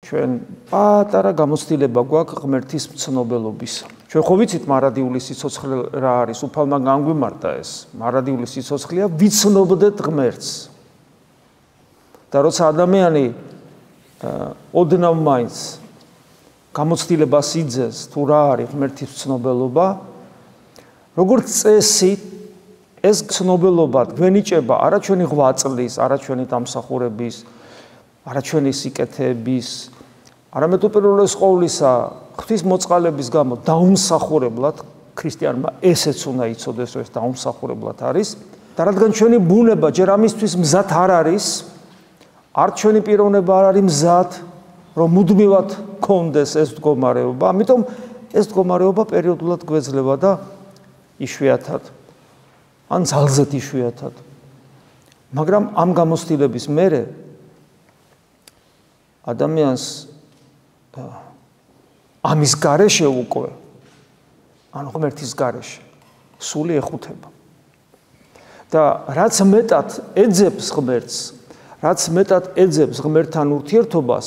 ჩვენ პატარა გამოცდილება გვაქვს ღმერთის მცნობელობისა. ჩვენ ხო ვიცით მარადიული სიცოცხლე რა არის, უფალმა განგვიმარტა ეს. მარადიული სიცოცხლეა ვიცნობდეთ ღმერთს. და როცა ადამიანი ოდნავ მაინც გამოცდილებას იძეს თუ რა არის ღმერთის მცნობელობა, როგორც წესი ეს ცნობელობა გვენიჭება არა ჩვენი ღვაწლის, არა ჩვენი დამსახურების, არა ჩვენი სიკეთეების, არამედ უპირველეს ყოვლისა ღვთის მოწყალების გამო დაუმსახურებლად ქრისტიანმა ესეც უნდა იცოდეს, რომ ეს დაუმსახურებლად არის და რადგან ჩვენი ბუნება ჯერ ამისთვის მზად არ არის, არ ჩვენი პიროვნება არ არის მზად, რომ მუდმივად გქონდეს ეს მდგომარეობა, ამიტომ ეს მდგომარეობა პერიოდულად გვეძლება და იშვიათად ან ძალზედ იშვიათად. მაგრამ ამ გამოცდილების მერე ადამიანს ამის გარეშე უკვე, ანუ ღმერთის გარეშე, სული ეხუთება. და რაც მეტად ეძებს ღმერთს, რაც მეტად ეძებს ღმერთთან ურთიერთობას,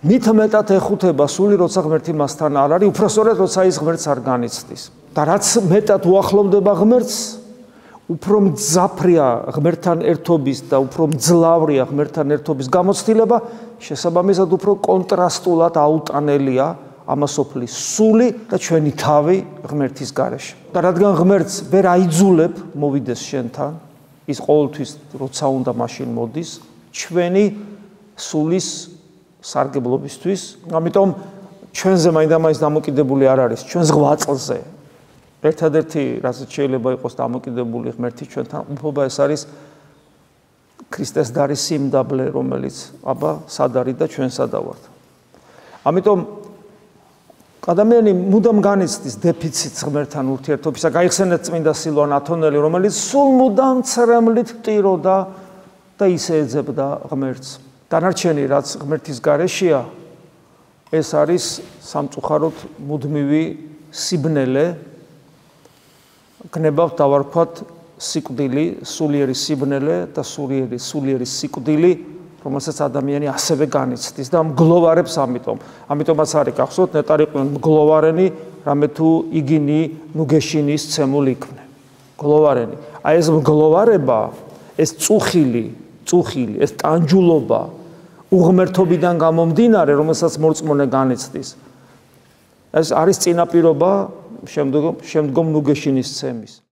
მით მეტად ეხუთება სული, როცა ღმერთი მასთან არ არის, უпроსწორად როცა ის ღმერთს არ განიცდის. და რაც მეტად უახლოვდება ღმერთს, უფრო მძაფრია ღმერთთან ერთობის და უფრო მძლავრია ღმერთთან ერთობის გამოცდილება, შესაბამისად უფრო კონტრასტულად აუტანელია ამასოფლის სული და ჩვენი თავი ღმერთის გარეშე. და რადგან ღმერთს ვერ აიძულებ მოვიდეს შენთან, ის ყოველთვის როცა უნდა მაშინ მოდის, ჩვენი სულის სარგებლობისთვის, ამიტომ ჩვენზე მაინდა-მაინც დამოკიდებული არ არის, ჩვენს ღვაწლზე. ერთადერთი, რასაც შეიძლება იყოს დამოკიდებული ღმერთი ჩვენთან ყოფობა, ეს არის ქრისტეს დარის სიმდაბლე, რომელიც აბა სად არის და ჩვენ სადა ვართ. ამიტომ ადამიანი მუდამ განიცდის დეფიციტს ღმერთთან ურთიერთობისა. გაიხსენეთ წმინდა სილვან ათონელი, რომელიც სულ მუდამ ცრემლით ტიროდა და ისე ეძებდა ღმერთს. დანარჩენი, რაც ღმერთის გარეშეა, ეს არის სამწუხაროდ მუდმივი სიბნელე, გნებავთ დავარქვათ სიკვდილი, სულიერი სიბნელე და სულიერი სიკვდილი, რომელსაც ადამიანი ასევე განიცდის და მგლოვარებს ამიტომ. ამიტომაც არის გახსოვთ, ნეტარიყვნენ მგლოვარენი, რამე თუ იგინი ნუგეშინის ცემულ იქმნე. მგლოვარენი. აი ეს მგლოვარება, ეს წუხილი, ეს ტანჯულობა უღმერთობიდან გამომდინარე, რომელსაც მორწმუნე განიცდის. ეს არის წინაპირობა შემდგომ ნუგეშინის ცემის.